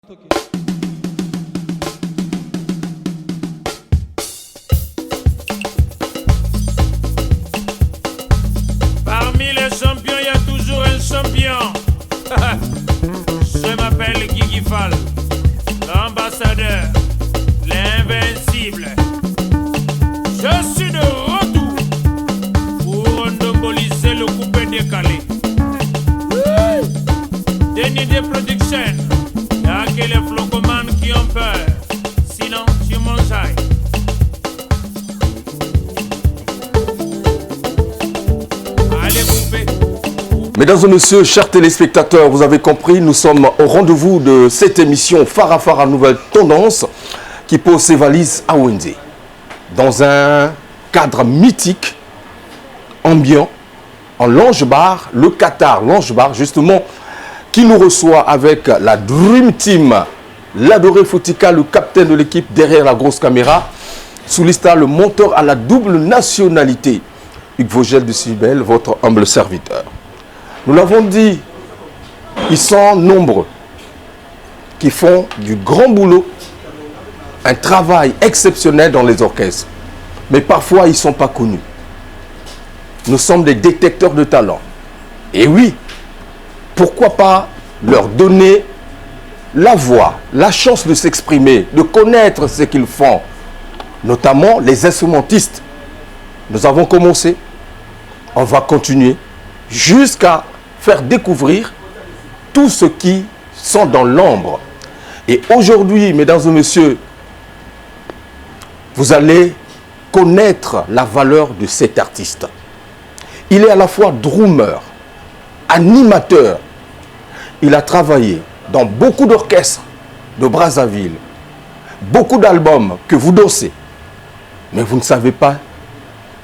Parmi les champions, il y a toujours un champion. Je m'appelle Guigui Fall, l'ambassadeur, l'invincible. Je suis de retour pour endoboliser le coupé décalé. Denis de production, il n'y a que les flocomanes qui ont peur. Sinon, tu mangeailles. Allez, coupez. Mesdames et messieurs, chers téléspectateurs, vous avez compris, nous sommes au rendez-vous de cette émission Farafara Nouvelle Tendance qui pose ses valises à Wendy. Dans un cadre mythique, ambiant, en Lounge Bar, le Qatar Lounge Bar, justement, qui nous reçoit avec la Dream Team, l'adoré Foutika, le capitaine de l'équipe derrière la grosse caméra, sous l'ista, le monteur à la double nationalité, Hugues Vogel de Cibel, votre humble serviteur. Nous l'avons dit, ils sont nombreux qui font du grand boulot, un travail exceptionnel dans les orchestres. Mais parfois, ils ne sont pas connus. Nous sommes des détecteurs de talent. Et oui, pourquoi pas leur donner la voix, la chance de s'exprimer, de connaître ce qu'ils font, notamment les instrumentistes. Nous avons commencé, on va continuer jusqu'à faire découvrir tous ceux qui sont dans l'ombre. Et aujourd'hui, mesdames et messieurs, vous allez connaître la valeur de cet artiste. Il est à la fois drummer, animateur. Il a travaillé dans beaucoup d'orchestres de Brazzaville, beaucoup d'albums que vous dansez, mais vous ne savez pas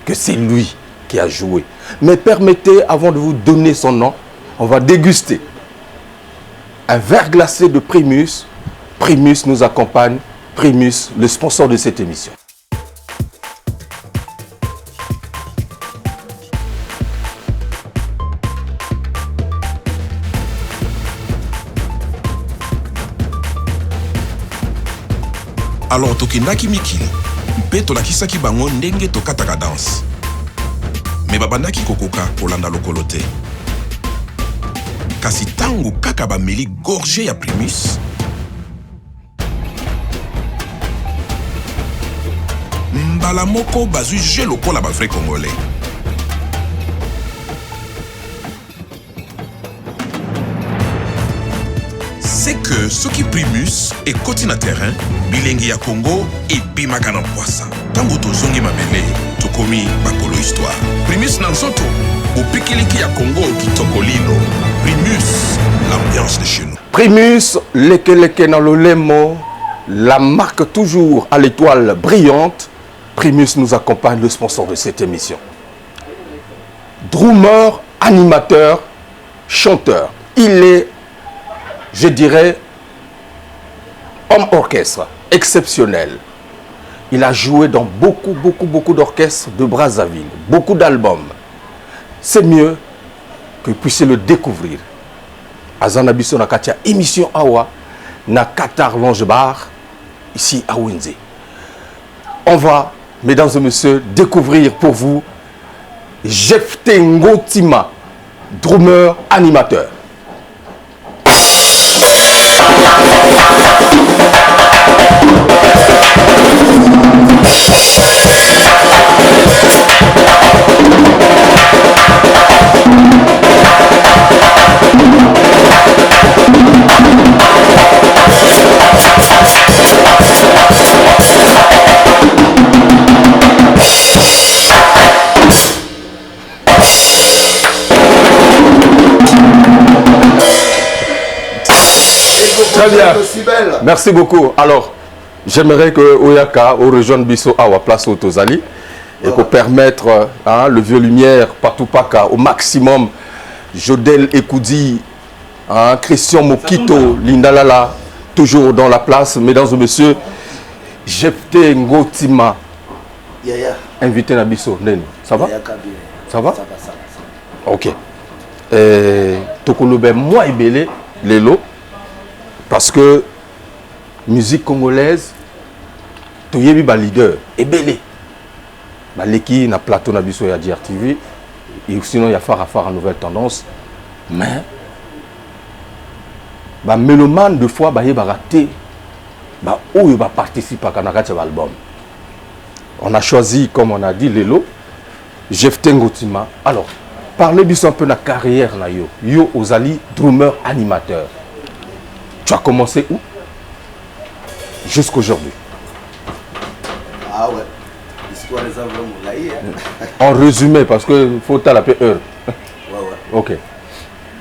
que c'est lui qui a joué. Mais permettez, avant de vous donner son nom, on va déguster un verre glacé de Primus. Primus nous accompagne, Primus, le sponsor de cette émission. Alors tokendaki mikili mpe tolakisaki bango ndenge tokataka danse me babandaki kokoka kolanda lokolo te kasi tango kaka bameli gorge ya Primus mbala moko bazwi je lokola bavrai congolais. C'est que ce qui Primus est côté na terrain, bilingi ya Congo et bimaka na poisa. Tango tozongi mabele, tokomi bakolo histoire. Primus na nsoto, opikiliki ya Congo kitokolilo. Primus, l'ambiance de chez nous. Primus, leke na lolemo, la marque toujours à l'étoile brillante. Primus nous accompagne, le sponsor de cette émission. Drummer, animateur, chanteur. Il est, je dirais, homme orchestre, exceptionnel. Il a joué dans beaucoup d'orchestres de Brazzaville, beaucoup d'albums. C'est mieux que vous puissiez le découvrir. Azanabiso Nakatia, émission Awa, na Qatar Lounge Bar, ici à Wendy. On va, mesdames et messieurs, découvrir pour vous Jefté Ngotima, drummer, animateur. Très bien. Merci beaucoup. Alors, j'aimerais que Oyaka, au rejoindre Bisso Awa, place au Tozali, et pour permettre le vieux lumière, Patupaka, au maximum, Jodel Ekoudi, Christian Mokito, Lindalala, toujours dans la place. Mesdames et messieurs, Jefté Ngotima, invité na Bisso. Ça va? Ça va? Ok. Tokolobe moi et Belé, Lelo. Parce que musique congolaise, tu y a leader, et belé. Baleki na plateau na biso ya DRTV, et sinon il y a Farafara Nouvelle Tendance, mais ba mélomane de fois ba raté, ba où il va participer à l'album. On a choisi, comme on a dit, Lelo, Jefté Ngotima. Alors, parlez un peu de la carrière na yo. Yo Ozali, drummer, animateur. Tu as commencé où? Jusqu'aujourd'hui. Ah ouais. L'histoire des environs, là, en résumé, parce qu'il faut t'appeler heure. Ouais, ouais. Ok.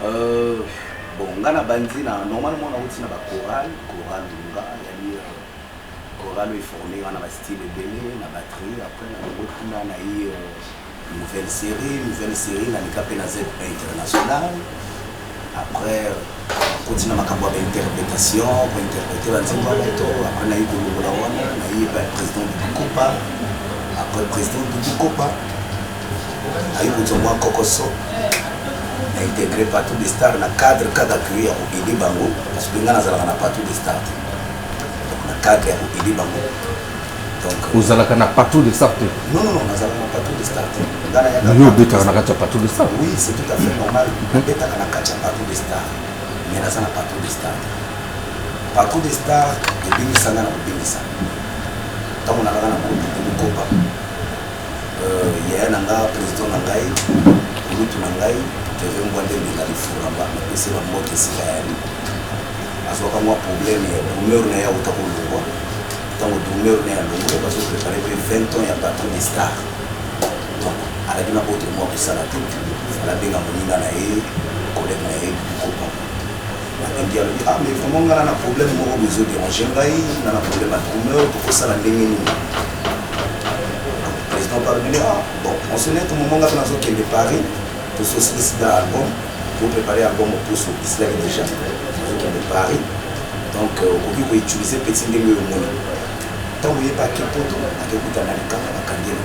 Bon, on a bandi, normalement, on a aussi un choral, choral est formé, on a un style belé, on a batterie, après on a une nouvelle série, on a une Z international. Après, on continue à avoir une interprétation, pour interpréter la Zimba, après on a eu le président du Copa, après le président du Copa, on a eu le Kokoso. On a intégré partout des stars dans le cadre d'accueillir au Ili Bango, parce que nous avons partout des stars. Dans le cadre au Ili Bango. Vous avez partout des stars? Non, nous avons partout des stars. Vous avez partout des stars? Oui, c'est tout à fait normal. Nous avons partout des stars. Mais nous avons partout des stars. Partout des stars, et bien nous avons ça. Quand on a un copain, il y a un président Nangaï, Nangaï. Je vais me demander de faire c'est la mort qui s'est fait. Parce que moi, problème, le meilleur n'est pas au Takolou. Tant que le meilleur n'est pas au Takolou, parce que je préparais 20 ans, il y a pas trop de stars. Donc, à la fin, autre mois que ça, la tête, il fallait bien que je me collègue, copain. Il a dit, ah, mais vraiment, on a un problème, on a besoin de ranger, on a un problème à tout le monde, pour ça, la ligne. Le président parle de ah, bon, on se met au moment où on a de Paris. Pour solliciter l'album, pour préparer l'album pour ce Islam déjà, de Paris. Donc, on peut utiliser petit démon. Tant que vous n'avez pas de poto, vous avez un candidat.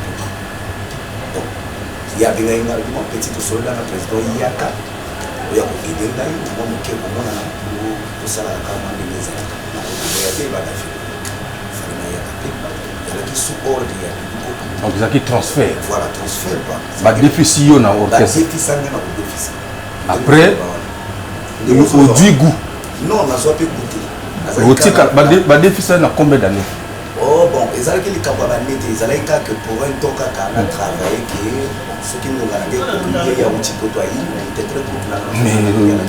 Donc, il y a bien un argument petit au soldat, le président Yaka. Il y a une idée là, il y a un qui est pour ça, la caméra de mes amis. Il y a des bagages. Il y a qui sous ordre. Donc, il y a qui transfert. Voilà, transfert. Bah, déficit dans l'orchestre. Après, au du goût. Non, on n'a pas goûté. Bah, déficit dans combien d'années? Oh bon, ils allaient qu'ils que pour un temps qu'on a travaillé, ceux qui nous ont gardé, il y a un petit peu de toi, il était très populaire. Mais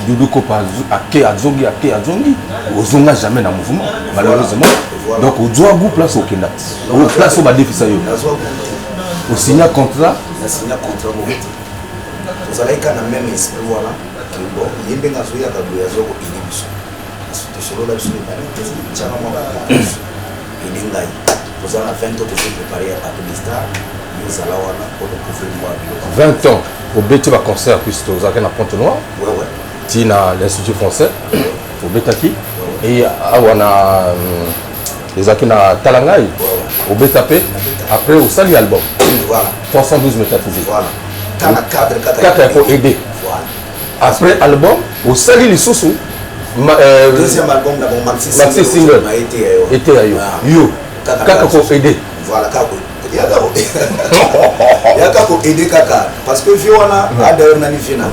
Doudou Kopa, à Zongi, au Zonga jamais dans le mouvement, malheureusement. Donc, au Djoagou, place au Kenda. Au place au Badéfisa. Au signer contrat. Il a signé contrat. Vous allez quand même esprit, voilà. Bon, il y a bien un joueur qui a joué au Ilibus. Parce que là, je suis pas là. Vous avez 20 ans pour se préparer à partir des stars. Nous allons pour le 20 ans au Béti va concert puisque vous avez un Ponte Noir. Ouais, ouais. Qui à l'Institut français au Bétaki. Et on a les Akina Talangaï au BTP. Après au Sali album. Voilà. 312 métaphysiques. Voilà. 4 pour aider. Voilà. Après album au Sali les Soussou. Deuxième album d'abord Maxi Single était à yo. Kaka pour aider. Voilà, Kaka. Il y a Kaka aider Kaka. Parce que Fiona a d'ailleurs un Fiona.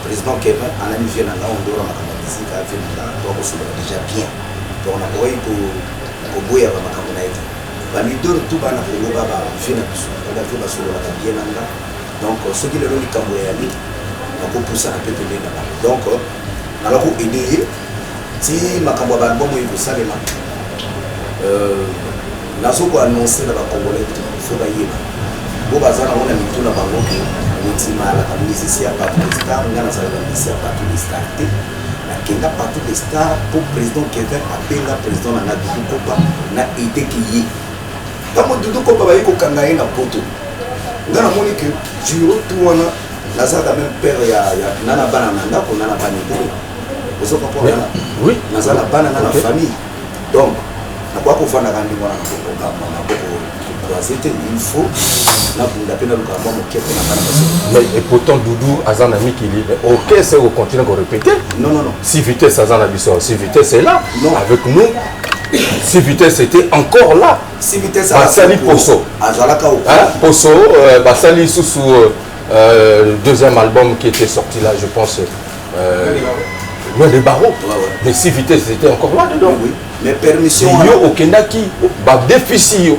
Président Kevin, un ami Fiona, on doit la musique à Fiona, donc on se déjà bien. Donc on a envoyé pour Bouya à Makamonaïti. La leader tout va na pour Baba Fiona, on a fait la solo à bien là. Donc ceux qui le ont Kamboyali, on peut pousser un peu de là. Donc on a aider. Si Makambo Album est au Salema. Nazo ko annoncer na ba Congolais faut ba yeba bo bazana ona mituna bango ke mutima la musicien pas de star ngana za la musicien pas de star te na kenda pas de star pour président Kevin apenga président na Doudou Kopa na idée ki yi kama Doudou Kopa ba yiko kanga na poto ngana moni ke juro tout wana naza quand même père ya nana bana na ndako nana bani ko ozo ko oui naza na bana na famille donc il faut mais et pourtant Doudou Azan ami qui est ok c'est au continent qu'on répétait non 6 vitesses Azan Abissor 6 vitesses c'est là non avec nous Si Vitesse était encore là. Si Vitesse Basali Poso. Poso, Basali sous le deuxième album qui était sorti là, je pense. Loin des barreaux. Mais si Vitesse était encore là dedans. Oui. Mais permission. Yo au Kendaki, déficit.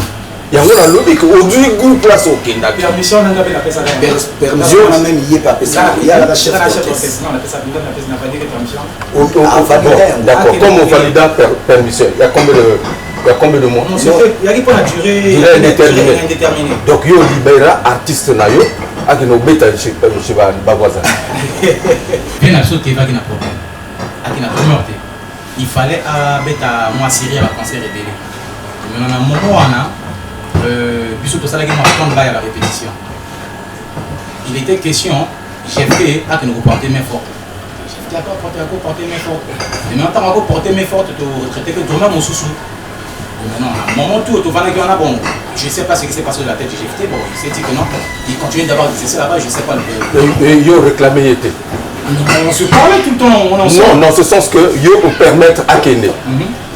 Il y a un lobby qui aujourd'hui goût place au Kendaki. Permission, on a fait ça. Permission, on a même y est pas ça. Il y a la chef d'orchestre. Non, on a fait ça. On n'a pas dit que permission. D'accord, comme on valide permission, il y a combien de mois? Il y a qui pour la durée indéterminée. Donc, il y a libéra artiste nayo, à qui nous bêta chez Baboisa. Bien absolument, il n'y a pas de problème. Il fallait bêta moi Syrie à la concert rebelle. Mais on a un moment puisque tout ça là qui m'a attendre là à la répétition. Il était question, j'ai fait à que nous reporter main forte. J'ai fait à porter main forte. Et maintenant on va porter main forte pour traiter que tout le monde mon sous-sous. Maintenant, à un moment tout va là qu'on a bon. Je ne sais pas ce qui s'est passé de la tête de GFT. Bon, il s'est dit que non. Il continue d'avoir des essais là-bas, je ne sais pas. Et il a réclamé était. On se parlait tout le temps. Non, dans ce sens que yo peut permettre à Kenya.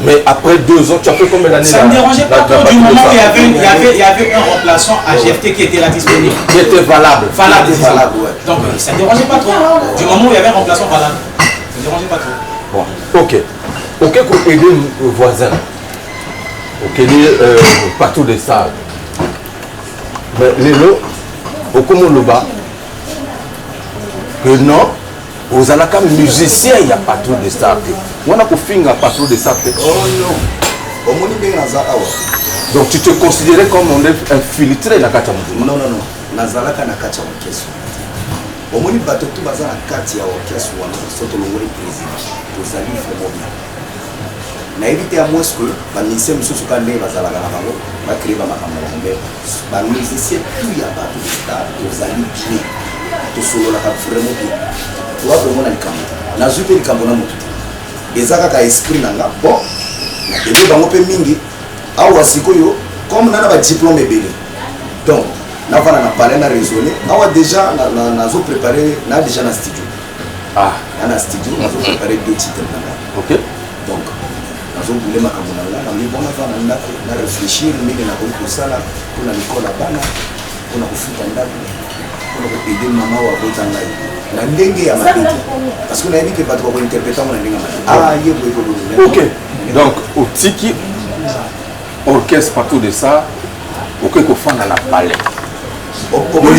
Mais après 2 ans, tu as fait combien d'années? Ça ne me dérangeait pas trop du moment où il y avait un remplaçant à GFT qui était là disponible. Qui était valable. Valable, ouais. Donc ça ne dérangeait pas trop. Du moment où il y avait un remplaçant valable. Ça ne dérangeait pas trop. Bon, ok. Ok, pour aider nos voisins. Ok, partout des stades. Mais les lots, au Komoloba, que non. Aux alaka musiciens, il n'y a pas trop de stars. On a pour finir pas trop de stars. Oh non. Donc tu te considérais comme on est infiltré dans la Kacha Mouvement? Non, non, non. Nazalaka na Kacha Orchestre. Au moins, bateau tout bazar na Kacha Orchestre. Surtout le président. Pour saluer vraiment bien. Na évité à moins que les musiciens ne sont pas nés bazar la Ganabango. Va créer ma caméra. Les musiciens, tout y a pas de stars. Pour saluer bien. Tout solo la vraiment bien. Tu vas vraiment aller camp. Na zupe le camp na mutu. Ezaka ka esprit nanga. Bon. Et puis bango pe mingi. Awa sikoyo comme nana ba diplôme belé. Donc na va na parler na raisonner. Awa déjà na zo préparer na déjà na studio. Ah, na studio na zo préparer 2 titres nanga. OK. Donc na zo boule makambo nanga na mi bona va na réfléchir mingi na ko sala kuna likola bana kuna kufuta ndako. Kuna ko aider mama wa botanga. La ndenge ya mabiti parce que on a dit que pas trop interpréter on a ndenge mabiti ok donc au tiki orchestre partout de ça ok ko fana na palais comment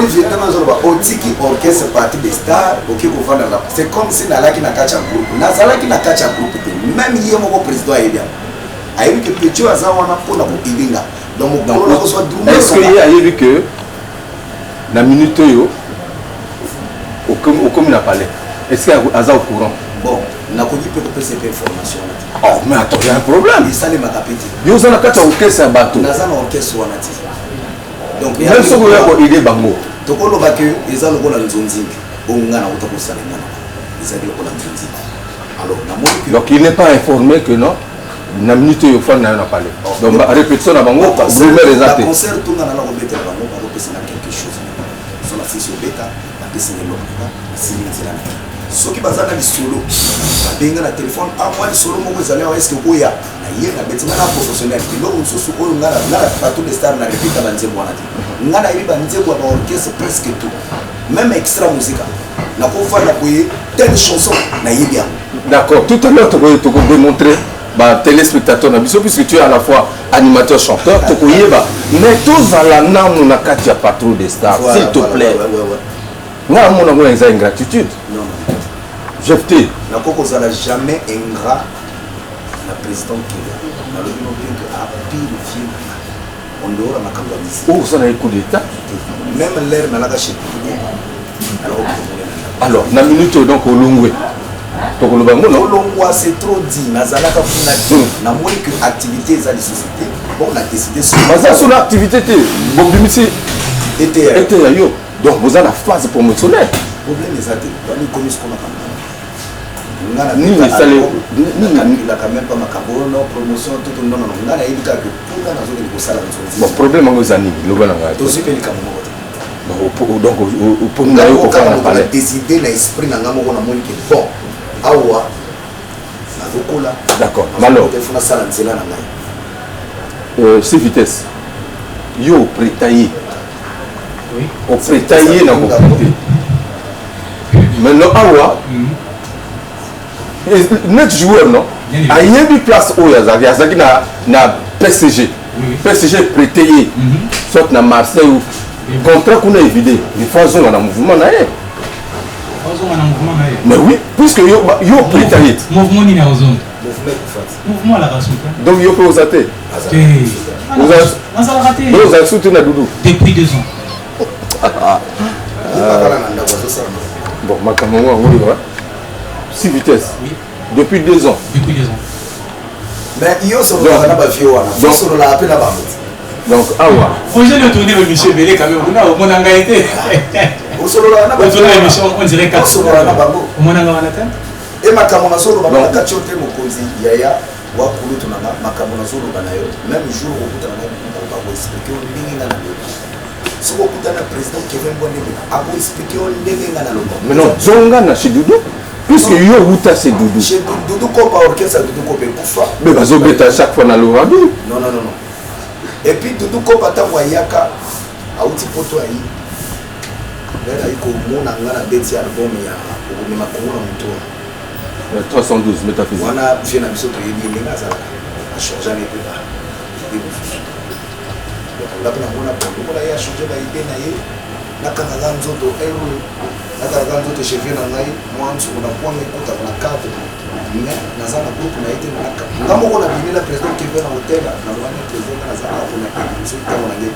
dire dans zoroba au tiki orchestre partout des stars ok ko fana na c'est comme si na laki na kacha groupe na zalaki na kacha groupe même yé moko président ayebi ayebi que petit aza wana pona ko ibinga donc on ko soit drummer est-ce que y a eu que la minute yo au comme n'a parlé. Est-ce qu'il y a un au courant? Bon, on a connu peu de cette information. Oh, mais attends, il y a un problème. Ça les m'a capté. Vous avez un orchestre à bateau. Nous avons un orchestre à Nati. Donc, même si vous avez une idée, bango. Donc, on va que les gens ont un zonzing. On a un autre poste à l'État. Ils ont un zonzing. Alors, donc, il n'est pas informé que non. Na minute yo fa na na parler. Donc répétition na bango, vous mettez les actes. Le concert tout na na rebeta bango pour que c'est quelque chose. Sur la session bêta, la descente de l'opéra, c'est là. Ceux qui basent dans les solos, benga na téléphone, ah moi les solos moi vous allez est-ce que oya na hier na bêta na professionnel. Donc on se souvient on a pas tous les stars na répéter banze mwana ti. Ngana ibi banze kwa orchestre presque tout. Même extra musique. Na ko fa na koye telle chanson na yebi. D'accord, tout à l'heure tu peux démontrer bah téléspectateur na biso puisque tu es à la fois animateur chanteur to koyeba mais tous à la namu na katia patrouille des stars s'il te plaît moi mon amour est ingratitude non jeté na koko zala jamais ingrat la président Kenya na le nom bien que a pire film on dehors na kamba misi oh ça na coup d'état même l'air na la caché alors na minute donc au longwe c'est trop dit. Nazalaka na moins que activité za société. Bon, on a décidé sur son activité bon était yo. Donc vous avez la phase promotionnelle. Problème est ça. On connaît ce qu'on a ni les salaires il a quand même pas ma cabono promotion tout non non on a évité que tout dans la zone de Kosala. Bon problème aux amis le bon engagement. Aussi bien camono. Donc pour nous on a décidé l'esprit na ngamo na moins que bon awa vokola. D'accord. Alors, téléphone ça la nzela na ngai. 6 vitesses. Yo prétaillé. Oui. Au prétaillé na ko côté. Maintenant awa. Net joueur non. A yebi place o yazaki na PSG. PSG prétaillé. Soit na Marseille ou contrat qu'on a évidé. Il faut zonga na mouvement na ye. Mais oui, puisque yo prétaillé. Mouvement ni na ozonga. Mouvement la raison. Donc yo peut osater. Vous avez soutenu Doudou depuis 2 ans. Bon, ma caméra, 6 vitesses. Oui. Depuis 2 ans. Depuis 2 ans. Mais il y a sur la appel à donc, awa. Faut que je tourner l'émission Bélé quand même. On a au moins engagé. On tourne l'émission, on dirait 4 ans. Au moins engagé. Et ma caméra sur le bas, la 4 ans, Yaya. Wakulu tunanga makambo nazolo banayo même jour okutana na ba expliquer o ndenge ngana lo soko okutana président Kevin Bondele abo expliquer o ndenge ngana lo mais non zonga na chez Doudou puisque yo uta c'est Doudou chez Doudou Kopa orchestre Doudou Kopa kufa mais bazo beta chaque fois na lo radio non et puis Doudou Kopa tango yaka auti poto ayi là iko mona ngana beti album ya okomema komona muto 312 métaphysique. On a vu un épisode de Yéli Nasa à changer les deux. On a pris un peu de changer les idées. La Canadane Zoto, la Canadane Zoto, chez Viennaï, moi, on a point de compte à la carte. Mais dans un groupe, on a été dans la carte. Quand on a vu la présidente qui vient à l'hôtel, on a vu le président dans la on a été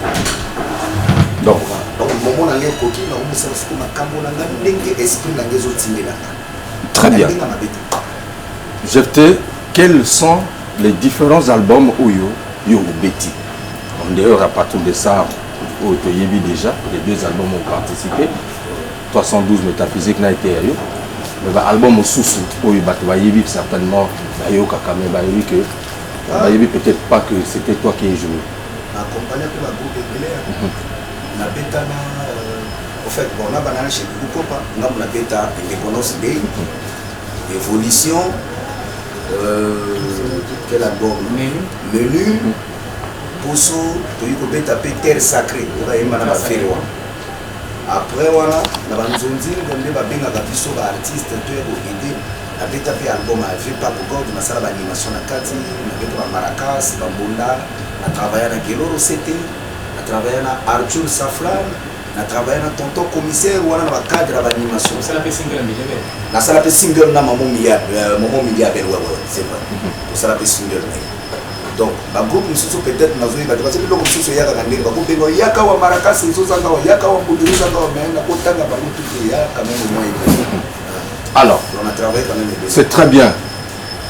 donc, au moment où on a eu coquille, on a eu un cambo, on a eu un esprit, on a eu un très bien. Jephté, quels sont les différents albums où yo Betty? En dehors à partir de ça, où tu y déjà, les 2 albums ont participé. 312 métaphysiques n'a été eu. Mais l'album au sous où il y certainement, il y a que peut-être pas que c'était toi qui as joué. Accompagné par la groupe de la bêta, en fait, on a banane chez Doudou Kopa, on a la bêta, indépendance day, évolution, quel album? Menu, Posso, Toyiko bêta, Terre sacrée, on a eu Madame Ferroa. Après, voilà, on a Banzonzi, on a bien artiste, tu es aidé. La bêta fait album à vie, pas pour on a ça l'animation à Kati, on a bêta à Maracas, Bambonda, on a travaillé à Geloro CT, on a travaillé à Arthur Safran, on a travaillé à Tonton Commissaire, on a un cadre à l'animation. Ça l'a fait single, mais ça l'a fait single, na Maman Milliard, c'est vrai. Ça l'a fait single. Donc, le groupe peut-être n'a pas parce que le groupe est Yaka Kandé, le groupe Yaka wa Maracas, ils sont Yaka wa Boudou, mais la côte n'a pas tout quand même au moins. Alors, on a travaillé quand même. C'est très bien.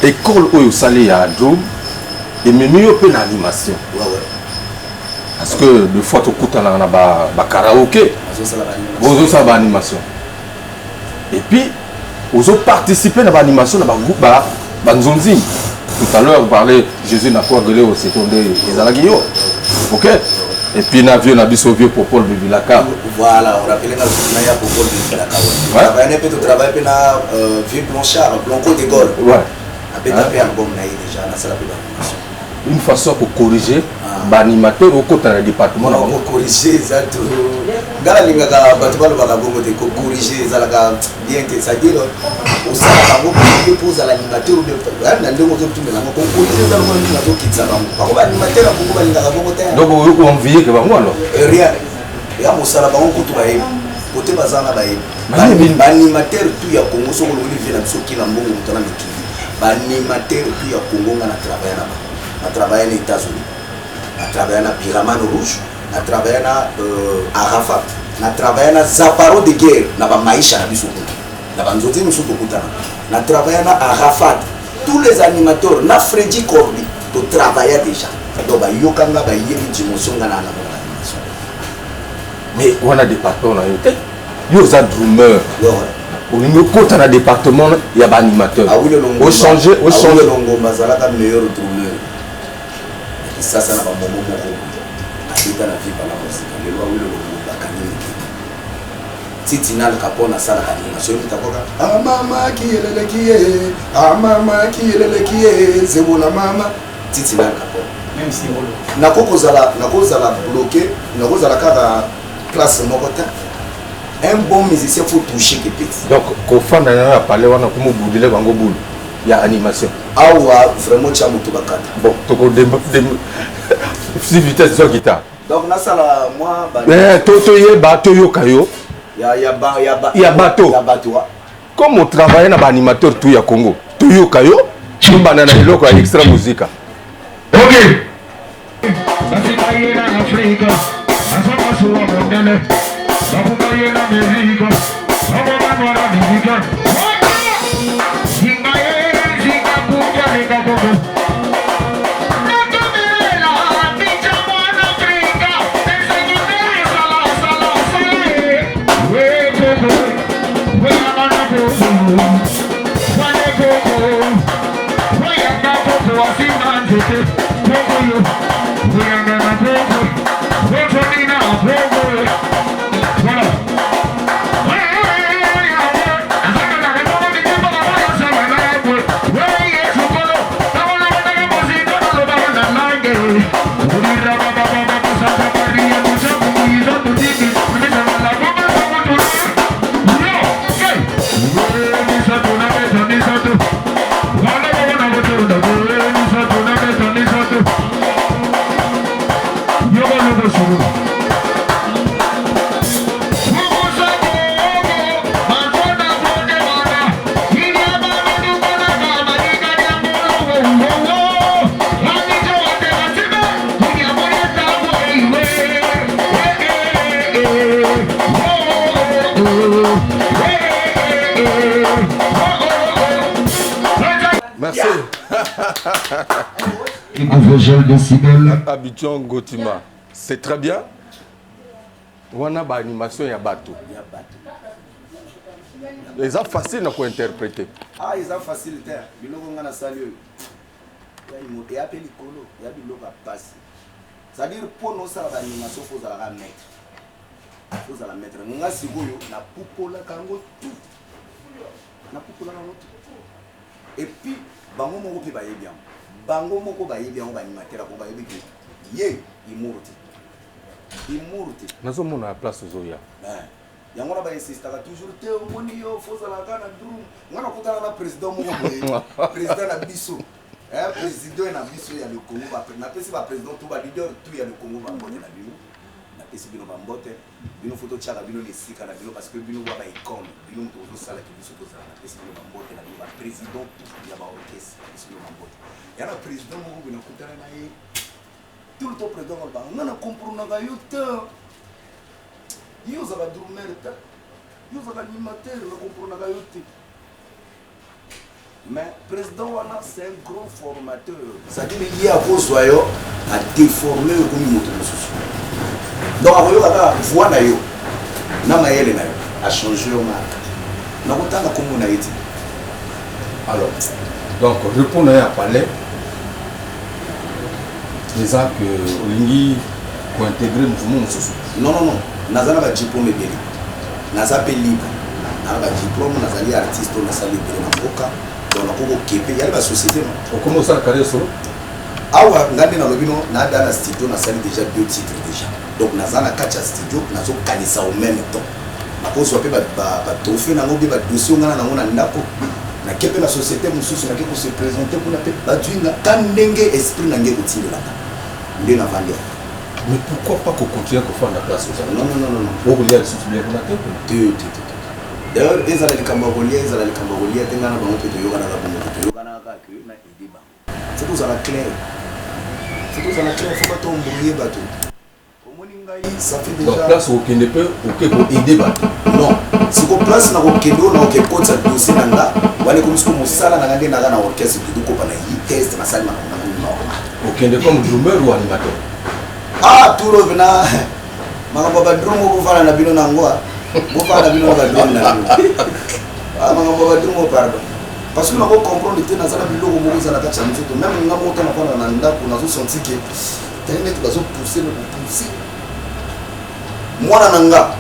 École où salé à Adjoum et même mieux que l'animation. Ouais. Parce que de fois tu écoutes un karaoké, vous avez l'animation. Et puis, vous avez participé à l'animation dans le groupe Banzonzi. Tout à l'heure, vous parlez Jésus n'a pas gueulé au secondaire des Alagio. Ok? Et puis, on a vu un vieux pour Paul Bibilaka. Voilà, on rappelle que pour Paul Bibilaka. On travaille un peu de travail pour la vieux Blanchard, Blanco de Gaulle. Ouais. On a fait un album déjà, on a fait l'animation. Une façon pour corriger l'animateur au côté du département. Pour corriger, exactement. Dans la ligne, on va corriger, bien que ça dit, au sein de la pose à l'animateur, donc vous enviez que vous alors rien. Il y a un salaire côté bazana l'animateur tout ya Congo so ko vient na soki na mbongo mutana mikili l'animateur tout ya Congo na travailler là a travaillé aux États-Unis, a travaillé à Pyramide Rouge, a travaillé à Arafat, a travaillé à Zaparo de guerre, na ba maisha na biso na ba nzoti musu kokutana, na travaillé à Arafat, tous les animateurs na Freddy Corby to travailler déjà. Donc ba yokanga ba yebi dimension ngana na l'animation. Mais on a des patrons là, yo za drummer. Au niveau côté dans département, il y a des animateurs. Au changer, au changer. Meilleur drummer. Ça n'a pas mon moment. La vie par la musique. Le loi où le Titi na le capone à ça la animation qui t'aboka. Ah maman qui est le qui est. Ah maman qui est le qui est. C'est bon la maman. Titi na le capone. Même si rôle. Na kozala bloqué, na kozala ka classe mokota. Un bon musicien faut toucher que petit. Donc Kofa na parler wana comme boudile bango boule. Il y a animation. Ah ouais, vraiment tu as moto bakata. Bon, toko de si vitesse sur guitare. Donc na sala moi toto ye bato yo kayo. Il y a bateau. Comme on travaille dans l'animateur tout ya Congo. Tout yo kayo, tu banana eloko ya extra musique. OK. Merci. Abidjan Gotima. C'est très bien. On a une animation et un bateau. Les gens faciles à interpréter. Ah, ils ont facilité. Ils ont un salut. Il y a un peu de colo, il y a de l'eau à passer. C'est-à-dire, pour nous, ça va l'animation, il faut la mettre. Il faut la mettre. Nous avons la poupo la kango tout. La poupo la kango tout. Et puis, bango moko pe baye bien. Bango moko baye bien, on va animer la combat. Yé, il mourut. Il mourut. Nous sommes à la place aux Oya. Yango na ba insista toujours te moni yo faut la kana drum. Ngana kutana na président moko président na biso. Président na biso ya le Congo ba na pesi ba président tout ba leader tout ya le Congo ba mbote na bino. Na pesi bino ba mbote. Bino photo chaka bino les sika na bino parce que bino ba icône. Bino to sala ki biso to sala. Na pesi bino ba mbote na bino ba président tout ya ba orchestre biso bino ba mbote. Ya na président moko bino kutana na ye. Tout le temps président ba ngana comprendre na yo te. Yo za ba drummer ta. Yo za ba animateur na comprendre na yo te. Mais le président Wana, c'est un gros formateur. C'est-à-dire qu'il y a un soyo à déformer le communauté. Donc, il y a une voix à changer au marque. Nous avons tant de communauté. Alors, donc, répondre à parler, c'est ça que Olingi pour intégrer le mouvement. Non, non, non. Nous avons un diplôme libre. Nous avons un libre. Nous avons un diplôme, nous avons un artiste, nous avons un libre. Donc, il y a la société. On commence à carrer solo. Ah ouais, on a dans le studio, on a déjà 2 titres déjà. Donc, on a dans le studio, on a ça au même temps. On a fait des dossiers, on a fait la société, on a se présenter pour la quand esprit n'a pas de mais pourquoi pas qu'on continue à faire la place aux non, non, non, non. Pour les soutenir, d'ailleurs, ils allaient les Cambodgiens, ils allaient les Cambodgiens, ils allaient les Cambodgiens, c'est tout ça la clair. C'est tout ça la clair, il faut pas tomber bateau. Ça fait déjà. Donc, place au Kenya peut aider bateau. Non, si on place dans le Kenya, on a un code de dossier là. On est comme si on s'allait dans un orchestre de coupe à la test, dans la salle. Au Kenya comme drummer ou animateur. Ah, tout le monde. Mangaba drum ko fala na bino nangwa. Mo fala bino ba drum na bino. Ah mangaba drum pardon. Parce que on va comprendre que dans la bilo ko mo za la kacha mfuto même nga mo tana fana na ndako na zo sentir que tellement tu vas pousser le pousser. Mwana nanga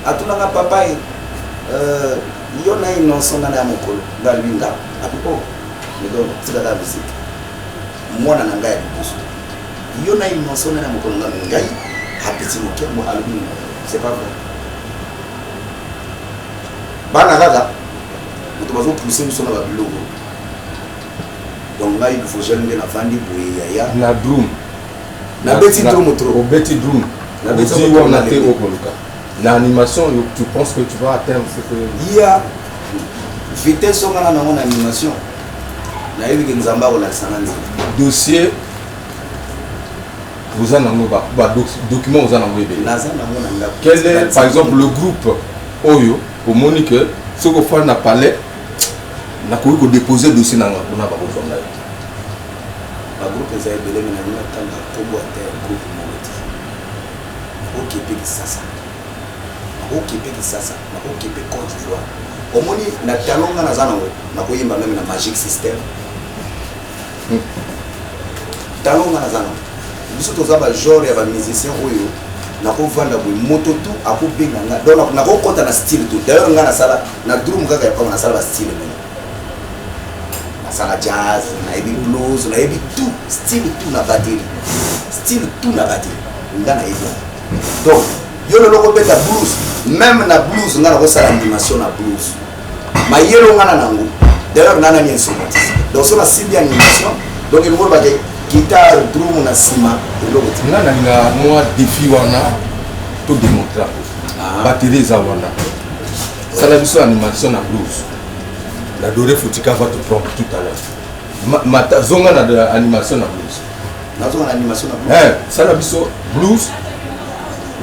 atunanga papa yo na innocent na ya mokolo ngalinga apipo medono tikaka musique mwana na ngai ya liboso yo na innocent na ya mokolo ngai apeti moke mo alobi c'est pas vrai bana kaka moto bazopousse biso na babiloko donc ngai bifogel nde navandi boye yaya na drum na beti drum trop obeti drum na beti on a été au Koluka. L'animation, tu penses que tu vas atteindre ce que... Il y a vitesse on a une animation. Na yebi ke nzamba ko la sananzi. Dossier vous en avez document vous en avez quel est par exemple le groupe Oyo au Monique ce qu'on fait na palais na ko déposer dossier na na ba ko zonga. Ba groupe za ebele na na tanga ko boite groupe Moniti. OK pe sasa. Okipe kisasa na okipe Côte d'Ivoire omoni na talonga na zana na koyimba même na Magic System talonga na zana biso toza ba genre ya ba musicien oyo na ko vanda boy moto tout akobenga nga donc na ko kota na style tout d'ailleurs nga na sala na drum kaka ya pa na sala ba style mena na sala jazz na ebi blues na ebi tout style tout na batterie style tout na batterie nga na ebi donc yo le logo beta blues même na blues ngana ko sala animation na blues ma yelo ngana nango d'ailleurs nana ni instrumentiste donc so na simbi animation donc il faut ba guitare drum na sima logo ngana nga moi défi wana to démontrer batterie za wana sala biso animation na blues la Doré Foutika va te prendre tout à l'heure mata zonga na animation na blues na zonga na animation na blues sala biso blues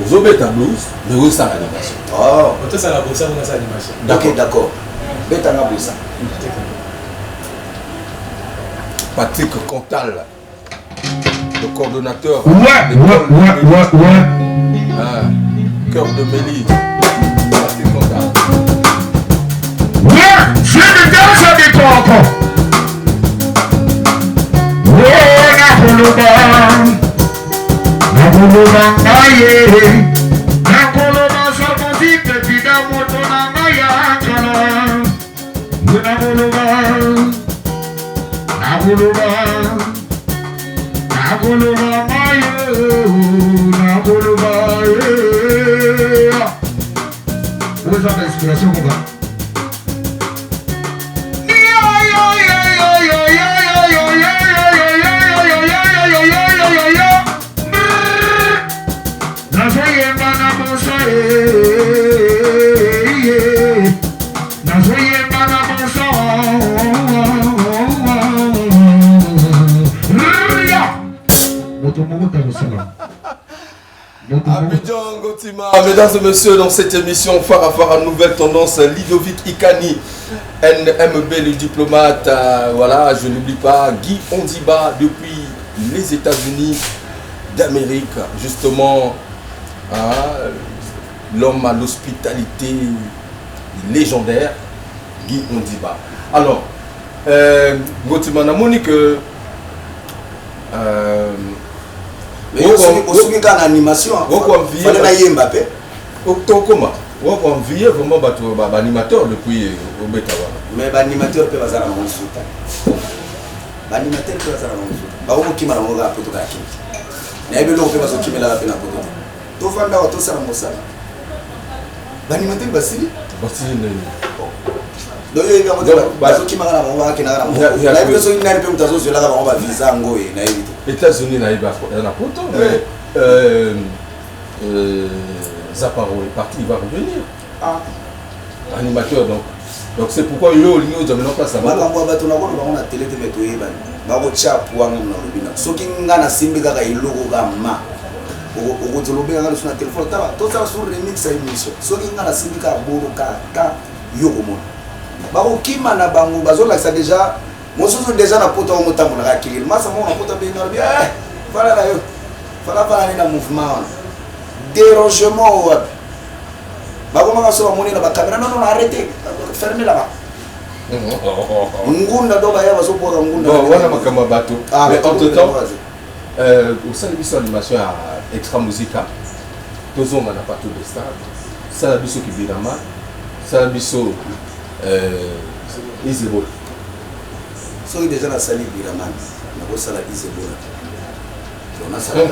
vous avez ta blues, mais où ça l'animation? Oh, ça la bossa, on a ça l'animation. Ok, d'accord. Beta na bossa. Patrick Cantal, le coordonnateur. Ouais. Cœur de Mélie. Patrick Cantal. Ouais, je ne danse avec toi encore. Ouais, Nakuluba ngaye Nakuluba sarkozi pepida moto na ngaya kala Nakuluba ngaye Nakuluba Où est ta inspiration mon gars? Mesdames et messieurs, dans cette émission Farafara Nouvelle Tendance, Ludovic Ikani, NMB le diplomate, voilà, je n'oublie pas Guy Ondiba depuis les États-Unis d'Amérique, justement, l'homme à l'hospitalité légendaire, Guy Ondiba. Alors, Gotimana Monique, mais aussi quand animation fallait na Mbappé comment on vit vraiment animateur depuis au Betawa mais animateur peut bazara na monsuta animateur peut bazara na monsuta ba ko kima na ngoga poto ka kima na ebe lo ko bazo kimela la pena poto to fanda wa to sala mosala animateur basili ne donc il y a des bazo kima na ngoga kina na ngoga la ebe so ina pe mutazo zo la ka ba visa ngoye na ebe États-Unis na poto mais Zaparo est parti, il va revenir. Animateur donc c'est pourquoi il y a un pas ça. Télé dérangement Bagoma so amoni na ba caméra non arrêtez fermez là-bas ngunda do ba ya baso boka ngunda wana makama bato mais entre temps au sein de l'émission animation à Extra Musica tozonga na plateau de stade sala biso kibirama sala biso Isebol soki déjà nasali birama nakosala Isebol on a salé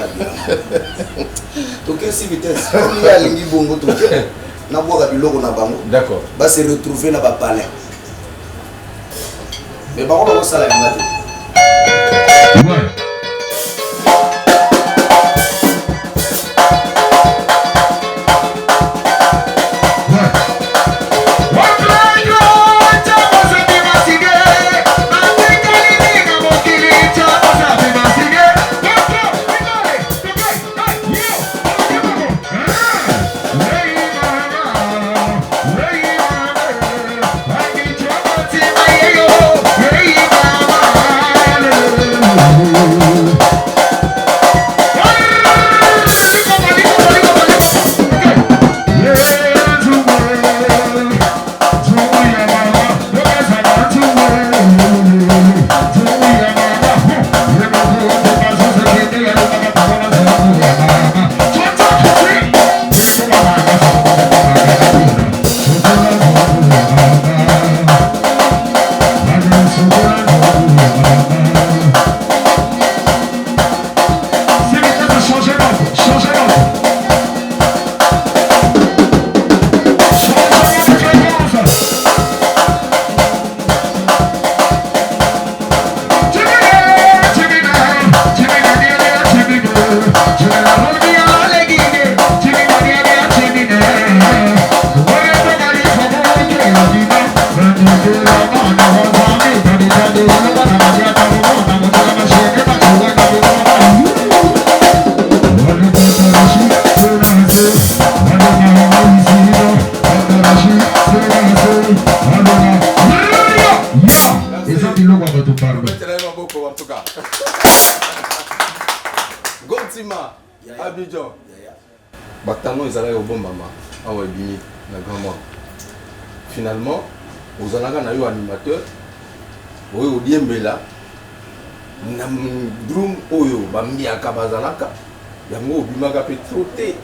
toke si vitesse comme ya lingi bongo toke na boka biloko na bango d'accord ba se retrouver na ba palais mais ba ko sala ngate Abidjan Batano ils allaient au bon maman à Webini na grand mois finalement aux alanga na yo animateur oyo diembela na drum oyo bambia kabazalaka yango obimaka pe troté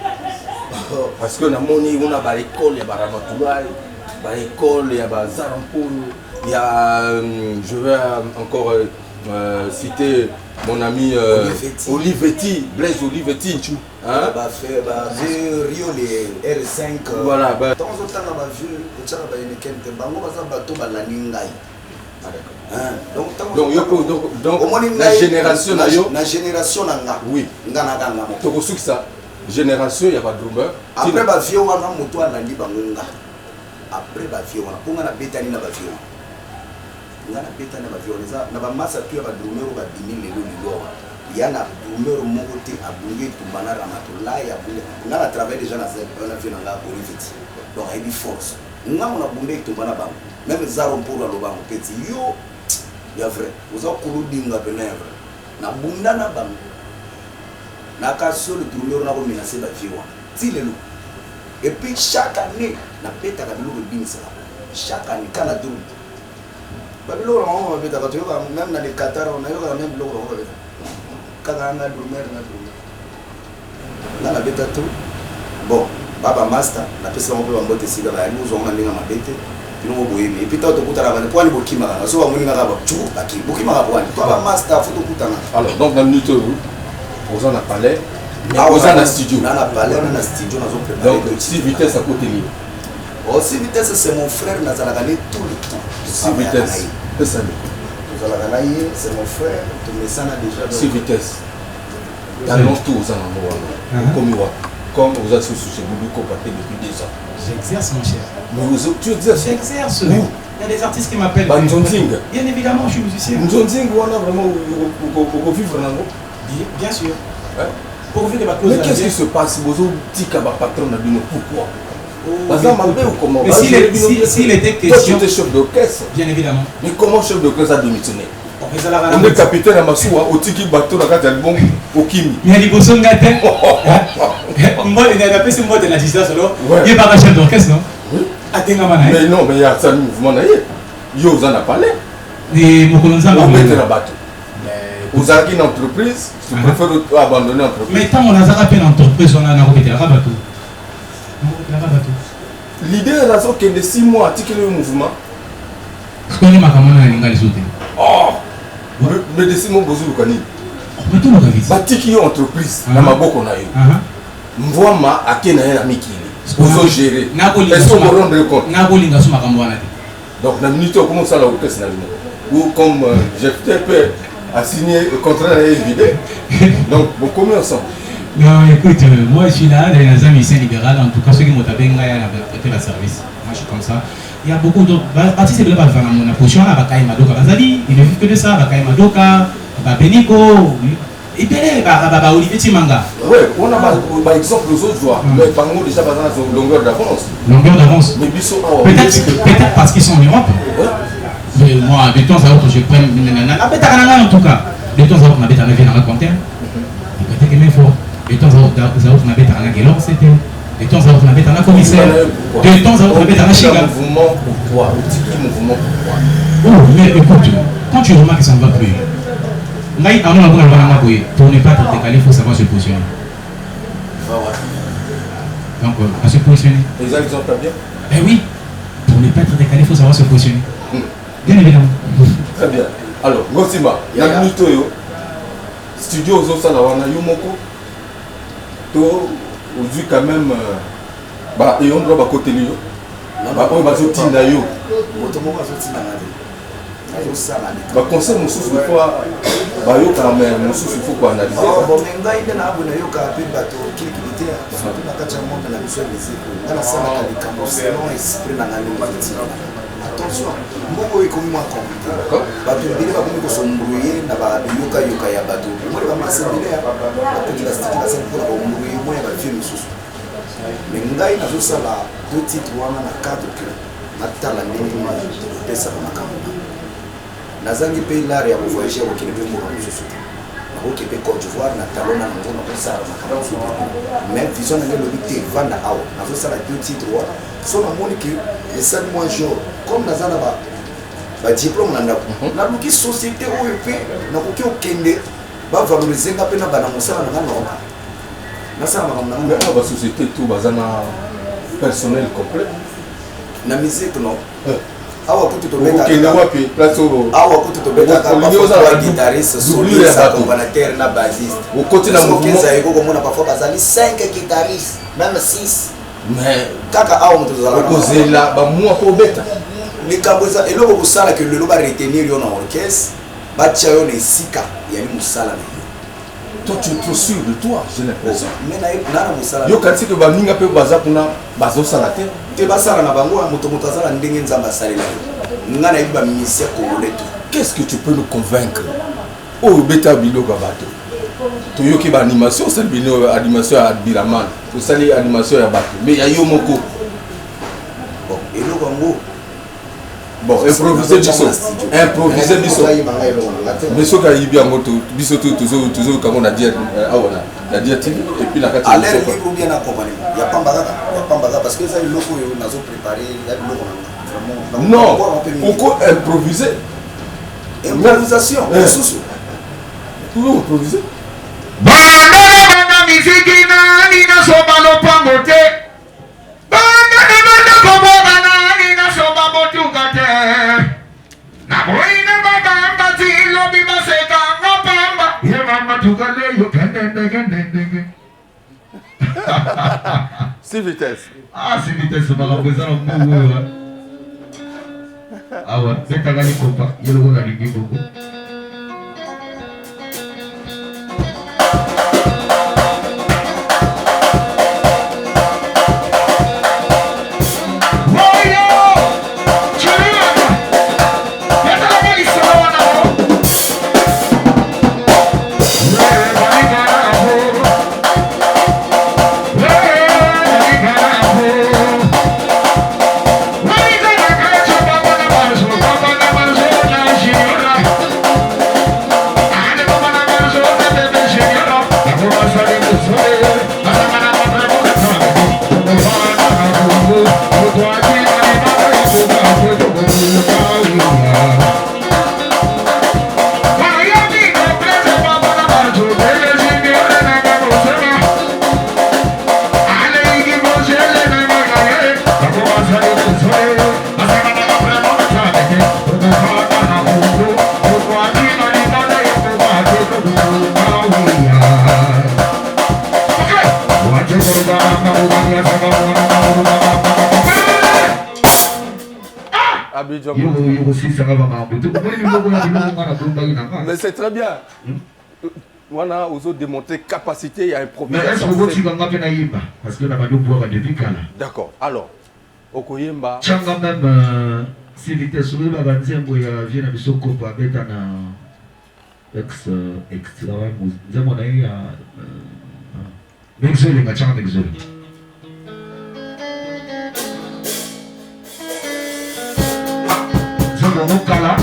parce que na moni on a ba école ya baramatulai ba école ya bazarampolo ya je vais encore citer mon ami Olivetti, Blaise Olivetti, hein? Rio les R5. Voilà. Dans ce temps, on a vu le Tchad a une quinte. Bango basa bateau balaningai. Donc la génération na yo. La génération na oui. Ngana ngana. Donc aussi ça génération y a pas de drummer. Après ba vieux wana moto alandi bangonga. Après ba vieux wana ponga na betani na ba vieux. Ngana beta na ba vieux na ba masa tu ya ba drummer ba bimile lelo. Yana drummer moko te abunge tumbana ramatula ya bule. Ngana travailler déjà na zep on a vu na Olivetti. Donc il force. Ngana na bunde tumbana bango. Même zaro pour la lobango petit yo ya vrai. Vous avez kuludinga benevre. Na bunda na bango. Na kaso le drummer na ko menacer ba vieux. Ti lelo. Et puis chaque année na beta ka biloko binisa. Chaque année kana drum. Babilo la maman beta ka toyoka même na les Qatar on a yo même biloko ko beta. Kaka na drummer na drummer. Là la beta tout. Bon, baba master na pesa mo pe mbote sika ba nous on mandinga mabete. Pino boyemi. Et puis toi to kutana ba kwa ni bokima na so ba muninga ka ba chu baki bokima ka kwa ni. Baba master faut to kutana. Alors donc dans minute aux en a parlé. Aux en a studio. On a parlé dans la studio nous avons préparé. Donc 6 vitesses à côté libre. Oh 6 vitesses c'est mon frère Nazala gagné tout le temps. 6 vitesses. C'est ça. C'est mon frère, tu me sens déjà. 6 vitesses. Talons tous aux amours. Comme vous avez chez Boubou Kopaté depuis 2 ans. J'exerce mon cher. Mais tu exerces. J'exerce. Il y a des artistes qui m'appellent. Bien évidemment, je suis musicien. Nzonzing, on a vraiment pour vivre dans le bien sûr. Pour vivre mais qu'est-ce qui se passe? Vous avez patron de nous. Pourquoi? Mais s'il était question. Toi, tu étais chef d'orchestre. Bien évidemment. Mais comment chef d'orchestre a démissionné? On est capitaine à Massoua, au tiki bateau, dans le bon, au Kimi. Il y a des bossons gâtés. Moi, il y a des personnes qui ont distance. Il n'y a pas un chef d'orchestre, non? Mais non, mais il y a un mouvement. Vous en avez parlé. Et vous mettez la bateau. Vous avez une entreprise, je préfère abandonner l'entreprise. Mais tant qu'on a une entreprise, on a un bateau. l'idée est que les 6 mois articulé le mouvement. Ce qu'on est ma camarade à l'Ingal sauté. Oh, mais des 6 mois, vous avez dit. Mais tout le monde a vu. Bâti une entreprise, dans ma boque on a eu. Mvoima à qui n'a rien à Miki. Vous avez géré. Est-ce qu'on vous rendre compte? Donc, dans la minute, comment ça l'a occupé? Ou comme GFTP a signé le contrat à évidé. Donc, vous combien ensemble? Non, écoute, moi je suis là, dans les amis libéral, en tout cas ceux qui m'ont tapé, ils ont prêté le service. Moi je suis comme ça. Il y a beaucoup d'autres. Parti c'est pas faire mon position là, Bakaï Madoka Bazali, il ne vit que de ça, Bakaï Madoka, Beniko, et bien, Olivier Timanga. Oui, on a par exemple les autres joueurs, mais par contre déjà par exemple longueur d'avance. Longueur d'avance. Mais peut-être parce qu'ils sont en Europe. Mais moi, de temps à autre, je prends la bête à en tout cas. De temps à autre, ma bête à vient dans le compteur. Peut-être que même fort. De temps à autre, ma bête à la gueule, c'était. De temps à autre, ma bête à la commissaire. De temps à autre, ma bête à la chiga. Mouvement pourquoi? Mouvement pourquoi? Oh, mais écoute, quand tu remarques que ça ne va plus, pour ne pas te décaler, il faut savoir se positionner. Donc, à se positionner. Les gens, ils ont pas bien? Eh oui, pour ne pas être décalé, il faut savoir se positionner. Bien évidemment. Très bien. Alors, Gossima, il y a un studio aux autres, Yumoko. Aujourd'hui, quand même, et on doit côté lui. On va sortir d'ailleurs. Conseil mon souffle il faut quand même mon souffle il faut quoi analyser. Bon menga ide na abuna yo ka pe bato kilikilité surtout na kacha monde na biso musique. Na sala ka likambo selon esprit na ngalo mati. Attention, mboko ikomi mwa compliqué. Bato bile ba komi ko sombrouiller na ba yoka ya bato. Mo ba masebile ya bato la stiki la sempre ko mbrouiller mo ya ba film susu. Menga ina zo sala deux titres wana na cadre que na tala ndenge ma pesa na makambo. Nazangi pe l'art ya voyager au Kenya pour nous soutenir. Au Québec, Côte d'Ivoire, na talona na ngona ko sala na kama soutenir. Même vision na le bité vanda awa. Nazo sala deux titres wa. So na moni que les 5 mois jour comme nazana ba diplôme na ndako. Na luki société o EP na ko ki okende ba valoriser nga pe na bana mosala na ngana. Na sala na ngana ba société tout bazana personnel complet. Na musique non. Awa kutu to beta wapi place au awa kutu to beta ka ba guitariste soliste accompagnateur na bassiste au côté na mouvement ça ego comme on a parfois bazali 5 guitaristes même 6 mais kaka awa mutu zala ko zela ba moi ko beta ni kaboza eloko kusala que le loba retenir yo na orchestre ba tia yo na sika ya ni musala na toi tu es trop sûr de toi j'ai l'impression mais na musala yo kanti que ba ninga pe baza kuna bazo sala te te basala na bango moto azala ndenge nzamba salela nga na yiba ministère congolais tout. Qu'est-ce que tu peux nous convaincre oh beta bilo bato to yoki ba animation c'est bino animation à Biraman to sali animation ya bato mais ya yo moko bon eloko ngo bon improviser biso mais ce qu'il y a moto biso toujours comme on a dit la diététique et puis la carte à l'air libre ou bien accompagné il y a pas mbaga parce que ça il loko yo nazo préparer il y a loko non pourquoi improviser improvisation sous toujours improviser bana miziki nani na soba lopango te bana koboga nani na soba botuka te na boina baba mbati lobi baseka ngopamba ye mama tukale yo kendende c'est vitesse c'est vitesse baka kweza na mungu awa betaka ni kopa yelo ko na lingi boko Mais c'est très bien. Voilà, aux autres démontrer capacité, il y a un problème. Mais est-ce que vous avez parce que nous avons boire depuis quand? D'accord. Alors, Okoyemba. Changa même si vitesse ou la banzembo ya vient à Soko pour mettre na extra nous avons eu Mexele nga changa Mexele. Zombo mokala.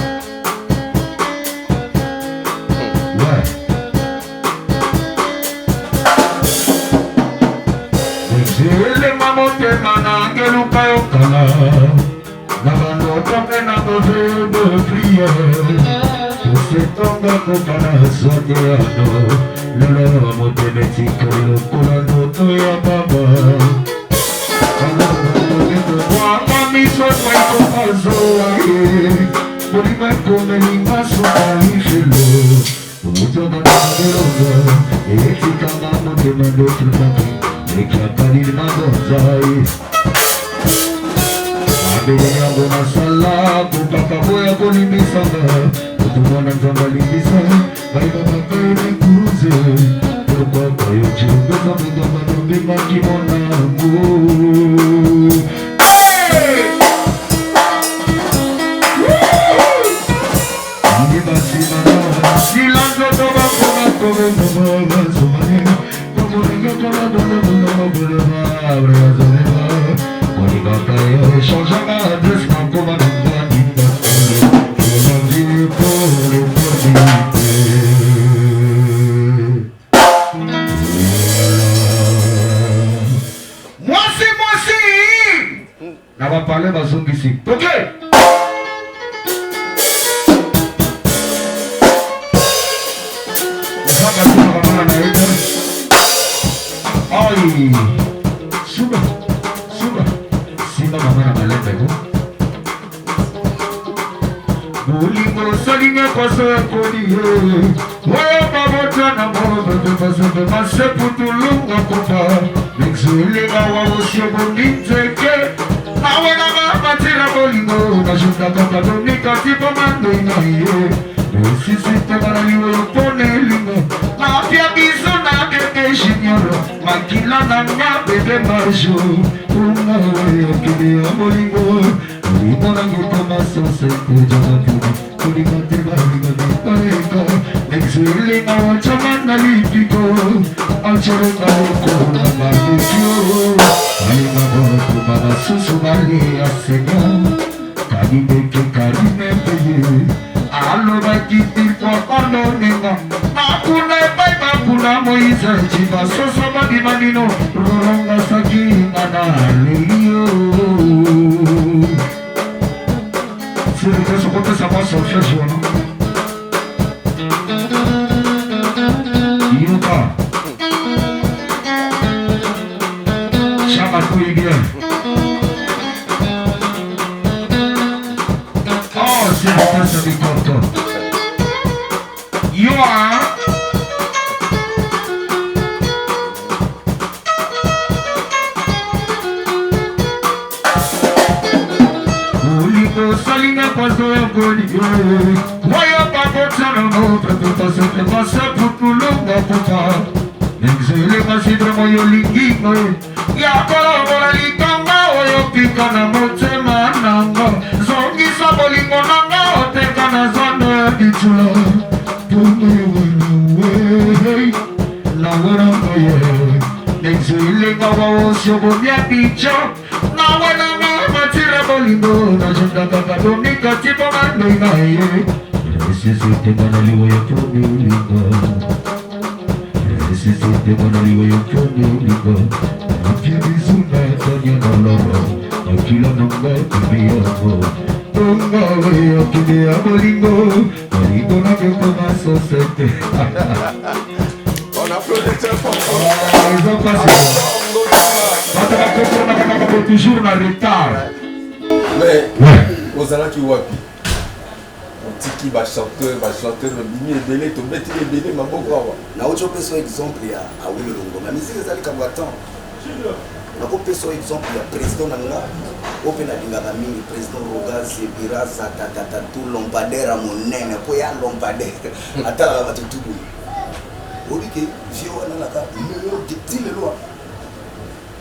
Ouais. Mexele mamote manange luka yokala. Nabano tope na besoin de prière. Pour cet homme compana soñando. Lolo mote metiko yokula noto ya baba. Mami soy copazo ahí. Por ir a comer y más un filo. Mucho de la y chica mano que me lo trae. Me quiere ir más ahí. Abelha bona sala, kupaka boya kolimisanga. Kutumana nzamba limbisa, baiba bakaire kuruze. Kupaka yoche, beza bega manombe makimona mu. Niba simana, silango toba kona tobe noma zomane. Como ringa tola dona dona boleva, abre zomeva. Kaya changera adresse na koma nunga nita. Kona vie pour l'opportunité. Moi na va parler bazongi si. Ok. Zaka tuna kama na ida. Ai. Suba. Mamana malembeko Mulingo salinga koso kodiye Waya babota na mobe Bebe mase putulunga kopa Mexulinga wawosyo boniteke Awena mamatira bolingo Najunda kaka donika tipo mando inaye Sisite maraliwe yopone lingo Mafia biso na keke shinyoro Makila na nga bebe majo Una waya kile amolingo Limo na ngutama sose kujama kudi Kudi mateba liga vipareka Nexuili na wachama na lipiko Alchoro na loko na barbecue Alima boku mama susu mali asenya Kadibeke karime peye Alo bakiti kwa ono nenga Makuna epai makuna moisa Chiba soso badi manino Roronga saki manalio Siri keso kote sa masa ufeshi wana Yoka Shama kuigye Oh, siri keso bikoto Yoa Salinga paso ya kodi Waya papota na mo Pepe se pasa putulunga pupa Nexele masidra moyo lingingo Ya kola bola likanga Oyo pika na mote mananga Zongi sa bolingo nanga Oteka na zano ditula Pume wewe Na wera moye Nexele ngawa osyo Bomia picha Na wera matira bolingo na junda kaka donika tipo mando inaye Resisite manaliwa ya koni ulinga Resisite manaliwa ya koni ulinga Apia bizuna tanya na loro Akila nanga kubiyango Tonga weya kibia bolingo Bolingo na keko masosete On applaudit très fort. Ils ont passé toujours en retard. Mais, aux alaki wapi. Tiki va chanteur, bimi ebele, tobeti ebele, maboko awa. Na autre exemple ya awilo longo. Ma musique ezali kabatan. nakopesa exemple ya président na nga ope nalingaka mingi président Rogazi Biraza tatatatu Lombadera monene po ya Lombadera atalaka bato tuku olike vie wana naka meilleur ti lelo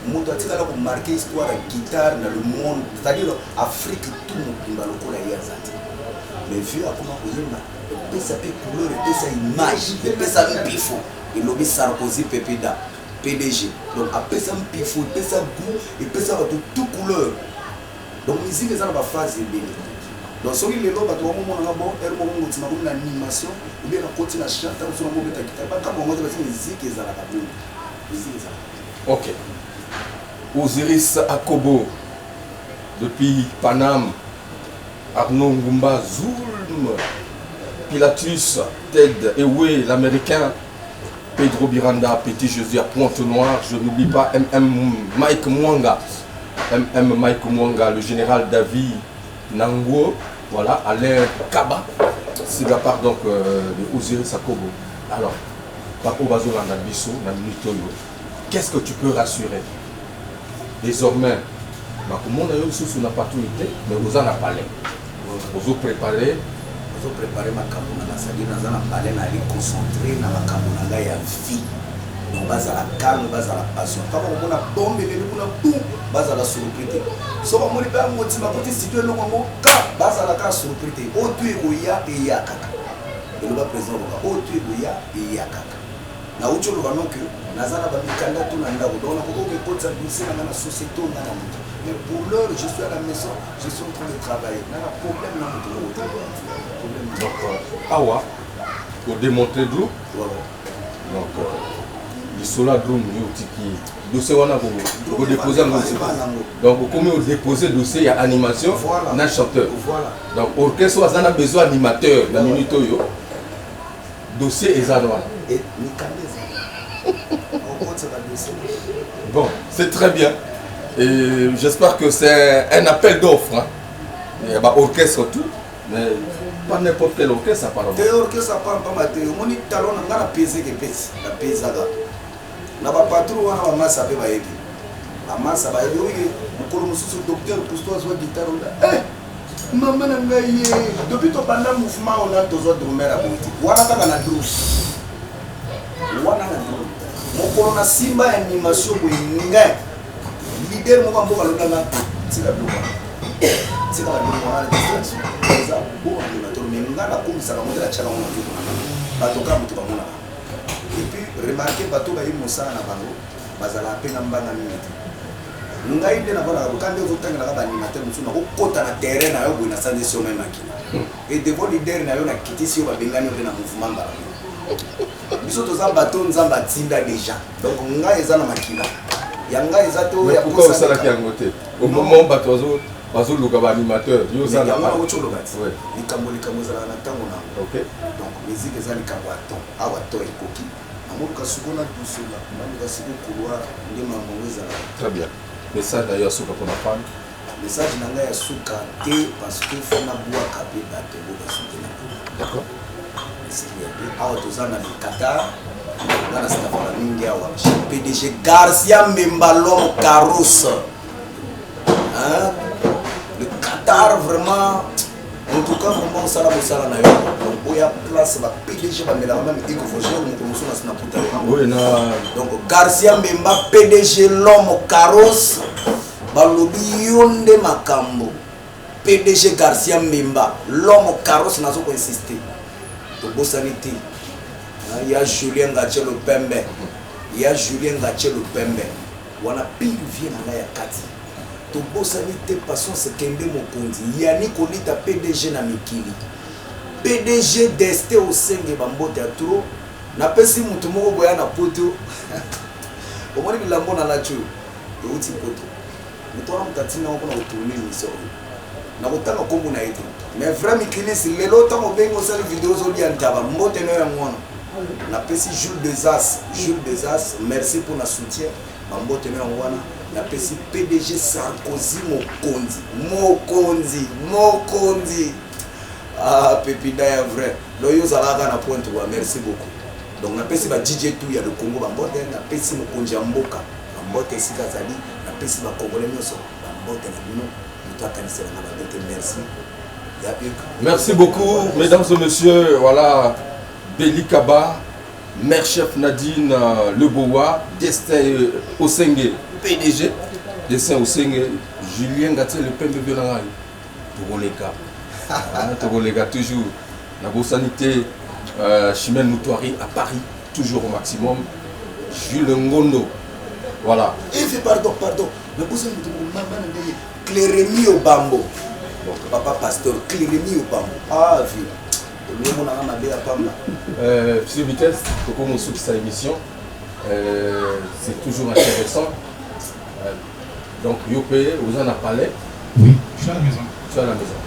moto atikala komarke histoire ya guitare na le monde, c'est-à-dire Afrique tout mobimba lokola ye aza te mais vieux akoma koyemba epesa mpe couleur epesa image epesa mpifo elobi Sarkozy pepeda PDG donc apesa mpifo epesa goût epesa bato tout couleur donc musique eza na baphase ebele donc soki lelo bato bamomonanga bon ere moko ngotima komi na animation oubien nakoti na chante oso nango obeta guitare bakambo yango te basi musique ezalaka bongo musique ezalaka ok. Osiris Akobo, depuis Paname, Arnaud Ngumba, Zulm, Pilatus, Ted Ewe, l'américain, Pedro Miranda, Petit Jésus à Pointe-Noire, je n'oublie pas Mike Mwanga, Mike Mwanga, le général David Nango, voilà, Alain Kaba, c'est la part donc de Osiris Akobo. Alors, Papo Bazolanda Bisso, Namitoyo, qu'est-ce que tu peux rassurer? Désormais, on a eu sous la patrouille, mais vous en avez parlé. Vous préparez. Vous préparez ma camouflage, c'est-à-dire que vous allez aller concentrer dans la camouflage à vie. Donc, base à la calme, base à la passion. Quand on a bombé, on a boum, base à la surprise. Si on a un motif, on a situé le moment, base à la surprise. Au tu es Goya et Yakaka. Et le président, au tu es Goya et Yakaka. Na ucho lo banoko nazana ba mikanda to na ndako donc na kokoko ekotsa dossier na na société on a mutu mais pour l'heure je suis à la maison je suis en train de travailler na problème na mutu problème donc awa pour démontrer d'où voilà donc le sola drum yotiki dossier wana vous déposer donc comme vous déposer dossier ya animation na chanteur voilà donc orchestre azana besoin animateur na minute yo dossier ezana et bon, c'est très bien. Et j'espère que c'est un appel d'offres. Hein. Il y a un orchestre tout, mais pas n'importe quel orchestre apparemment. Quel orchestre apparemment, mon talon n'a pas pesé que pèse, la pèse là. N'a pas patrouille, on a masse à payer. La masse à payer, oui, on commence sur le docteur pour toi, soit guitare. Eh, maman, depuis ton pendant mouvement, on a deux autres drumers à monter. Voilà, on a 12. Mon na simba animation boinga leader mo kambo kalona na tika duka tika duka na distraction za bo animateur menga na komisa ka modela chala mo nduko na bato ka mutu ba mona et puis remarquer bato ba yimosa na bango bazala pe na mbanga minute ngai nde na bana ka nde zotanga na ba animateur mutu na ko kota na terrain na yo boina sande sio même makina et devant leader na yo na kitisi yo ba bengani yo na mouvement ba biso toza bato nzamba tinda déjà donc nga eza na makila yanga eza to ya pourquoi ça la qui angoté au moment bato bazo luka ba animateur yo ça la pas autre chose ouais likambo za na tango na OK donc musique eza likambo ato awa to ekoki amoka sukona dusula manga siku couloir ndi mambo eza très bien message d'ailleurs suka pour la femme message nanga ya suka te parce que fona bua kape bato bo basukena d'accord awa tozana le Qatar ngana sitafala mingi awa PDG Garcia Mbembalo Caros hein le Qatar vraiment en tout cas vraiment ça la sala na yo donc boya place ba PDG ba mela même iko foger mo komuso na sina puta oui na donc Garcia Mbemba PDG Lomo Caros balobi yonde makambo PDG Garcia Mbemba Lomo Caros nazo ko insister Bosanité. Il y a Julien Gachelo Pembe. Il y a Julien Gachelo Pembe. On a pile vient dans la Kati. To Bosanité passons ce Kembe Mokondi. Yannick Olita PDG na Mikili. PDG d'Este au Senge Bambo Teatro. Na pesi mutu moko boya na poto. Au moins bilambo na lachu. Et uti poto. Mutu na mutatina ko na tourner mission. Na kotanga kombo na ete. Mais vraiment Mikili si lelo tango bengo sali vidéo zo li antaba mbote no ya mwana. Na pesi Jules Desas, merci pour la soutien. Mbote no ya mwana. Na pesi PDG Sarkozy Mokondi. Ah Pepida ya vrai. Loyo zalaka na point wa merci beaucoup. Donc na pesi ba DJ tout ya le Congo mbote na pesi Mokonzi ya mboka mbote esika azali napesi bakongole nyonso bambote na bino moto akanisela na babete merci. Merci beaucoup, mesdames et messieurs. Voilà, Beli Kaba, mère chef Nadine Leboa, Destin Osenge, PDG, Destin Osenge, Julien Gatier, le père de Bionangal, Touroleka, toujours, la bonne sanité, Chimène Moutouari à Paris, toujours au maximum, Jules Ngondo, voilà. Et pardon, le boussin de Clérémie au Bambo. Papa pasteur, Clérémie au Bambo. Ah, vieux. Sur vitesse, pour qu'on souhaite sa émission, c'est toujours intéressant. Donc, Yopé, vous en avez parlé? Oui, je suis à la maison. Tu es à la maison.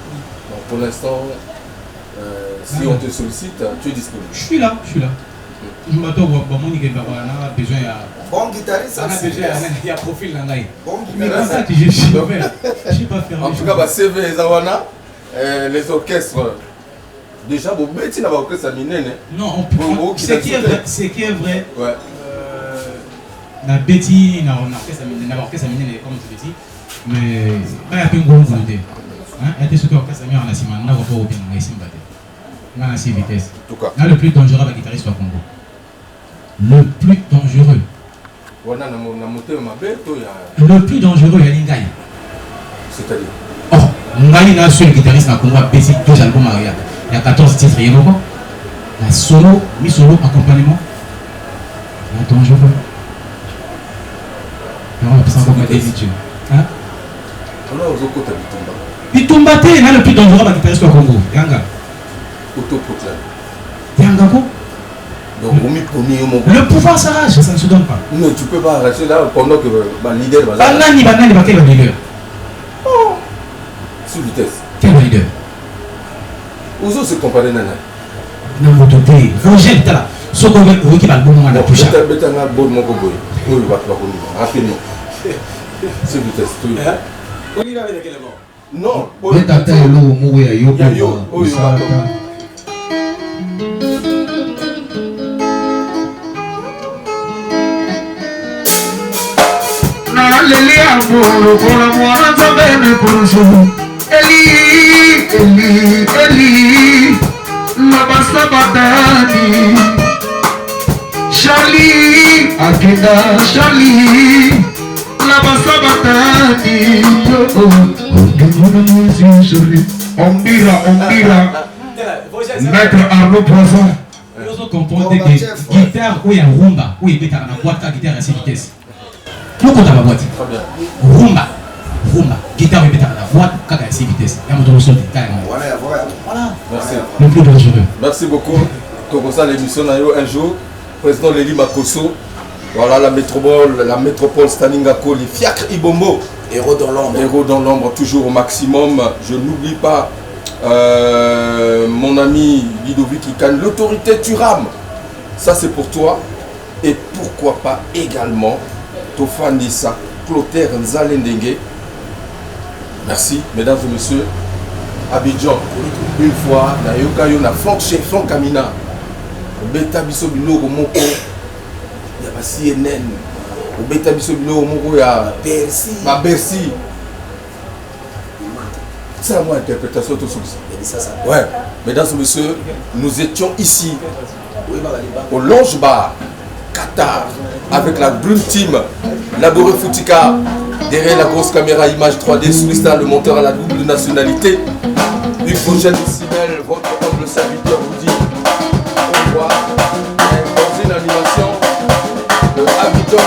Donc, pour l'instant, si on te sollicite, tu es disponible. Je suis là. Je m'attends à Monique Baba, on a besoin de. Bon guitariste, on a besoin il y a profil là. Bon guitariste, je suis pas fermé. En tout cas, CV et Zawana, les orchestres. Déjà, vous mettez là l'orchestre à Minene. Non, ce qui est vrai. Ouais. La Betty, na orchestre à Minene, comme tu le dis. Mais il y a un bon volonté. Il y a des surtout orchestre à Minene, on a si mal, on a repos au bien, on a ici battu. On a si vitesse. En tout cas. Là, le plus dangereux avec guitariste au Congo. Le plus dangereux. Le plus dangereux, il y a Lingaï. C'est-à-dire? Oh, Ngali n'a seul guitariste dans le Congo a baissé 2 albums mariages. Il y a 14 titres, il y a beaucoup. La solo, mi-solo, accompagnement. Il y a dangereux. On va passer encore à David Joe. Hein? Bitumba, là, le plus dangereux avec guitariste au Congo. Yanga. Yanga quoi? Donc, le pouvoir s'arrache, ça ne se donne pas. Non, tu ne peux pas arracher là pendant que le leader va quel leader? Oh, sur vitesse. Quel leader? Où se comparer Nana? Non, vous doutez. Roger, tu es là. Ce qu'on veut qui va le bon moment de la touche. Rapidement. Sur vitesse. On y va avec quel mot? Non. Lele amor, por amor a saber por su Eli, la basta batani Charlie, akenda Charlie, la basta batani Ombira, Maître Arnaud Poisson. Vous comprenez que guitare ou il y a rumba, ou il y a une boîte à guitare à 6 vitesses. Nous comptons la boîte. Rumba, guitare et pétard la boîte, caca à 6 vitesses. Il y a un moteur de voilà. Merci. Le plus dangereux. Merci beaucoup. Comme ça, l'émission un jour, président Léli Makosso, voilà la métropole Staningako, les fiacres Ibombo. Héros dans l'ombre, toujours au maximum. Je n'oublie pas mon ami Ludovic Ikan, l'autorité Turam. Ça, c'est pour toi. Et pourquoi pas également Tofanissa, Clotaire Nzalendenge. Merci, mesdames et messieurs. Abidjan, une fois, na yokayo na flanc chez flanc Kamina. Beta biso biloko moko ya ba CNN. Beta biso biloko moko ya Bercy. Ba Bercy. C'est moi interprétation tout ça. Ouais, mesdames et messieurs, nous étions ici au Lounge Bar Qatar avec la Dream Team, Laboré Foutika, derrière la grosse caméra image 3D, Swistar, le monteur à la double nationalité. Du projet de Simel, votre humble serviteur vous dit au revoir. Dans une animation de Abidjan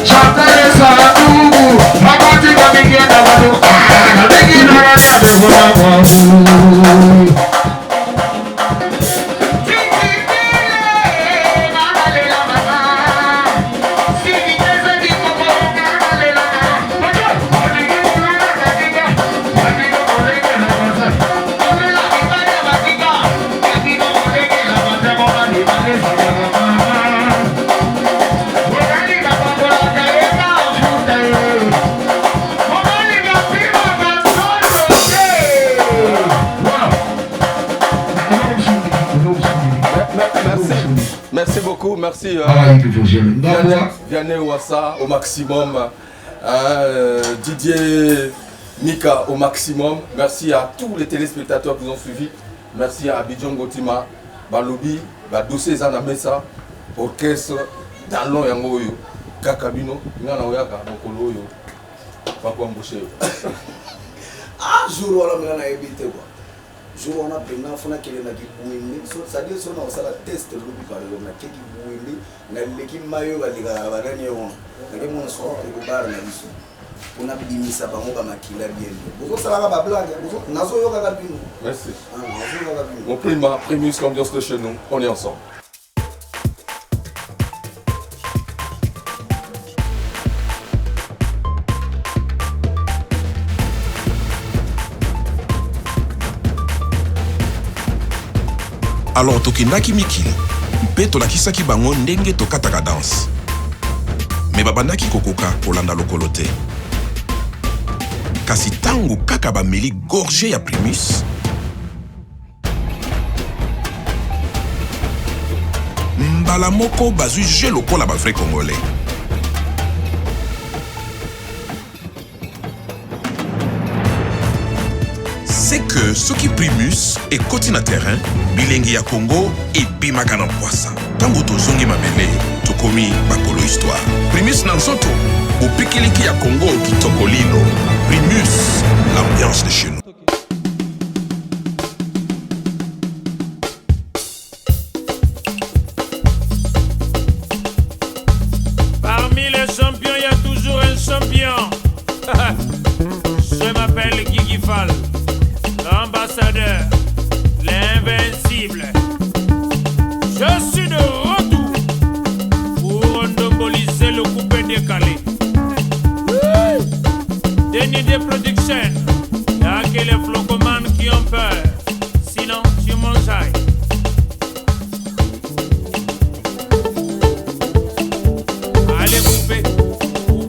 Chata esa merci. Ndakwa. Vianney Ouassa au maximum. Didier Mika au maximum. Merci à tous les téléspectateurs qui nous ont suivis. Merci à Abidjan Gotima, Balobi, Badoussé Zanamesa, orchestre, Dalon Yangoyo, Kakabino, Ngana Oyaka, Mokolo Yo, Papa Mbouché. Ah, jour où on a évité quoi. Jour où on a pris un enfant qui est là qui bouille, ça dit son nom, ça la test le loup par le qui bouille, l'équipe maillot va dire à la dernière ronde. Les gens sont au bar là dessus. On a dit ça va on va maquiller bien. Vous ça va pas blague, vous nazo yo kakabino. Merci. Ah, nazo yo kakabino. Mon prima, Primus, l'ambiance de chez nous, on est ensemble. Alors tokendaki mikili mpe tolakisaki bango ndenge tokataka danse me babandaki kokoka kolanda lokolo te kasi ntango kaka bameli gorge ya Primus mbala moko bazwi je lokola bavrai congolais. C'est que soki Primus ekoti na terrain bilengi ya Congo ebimaka na mpwasa ntango tozongi mabele tokomi bakolo histoire. Primus na nzoto bopikeliki ya Congo kitoko lino. Primus, l'ambiance de chez nous. Parmi les champions, il y a toujours un champion. Je m'appelle Guigui Fall, l'ambassadeur, l'invincible. Je suis de retour pour endoboliser le coupé décalé. Dernier des productions, y'a que les flocomanes qui ont peur, sinon tu mangeailles. Allez coupé.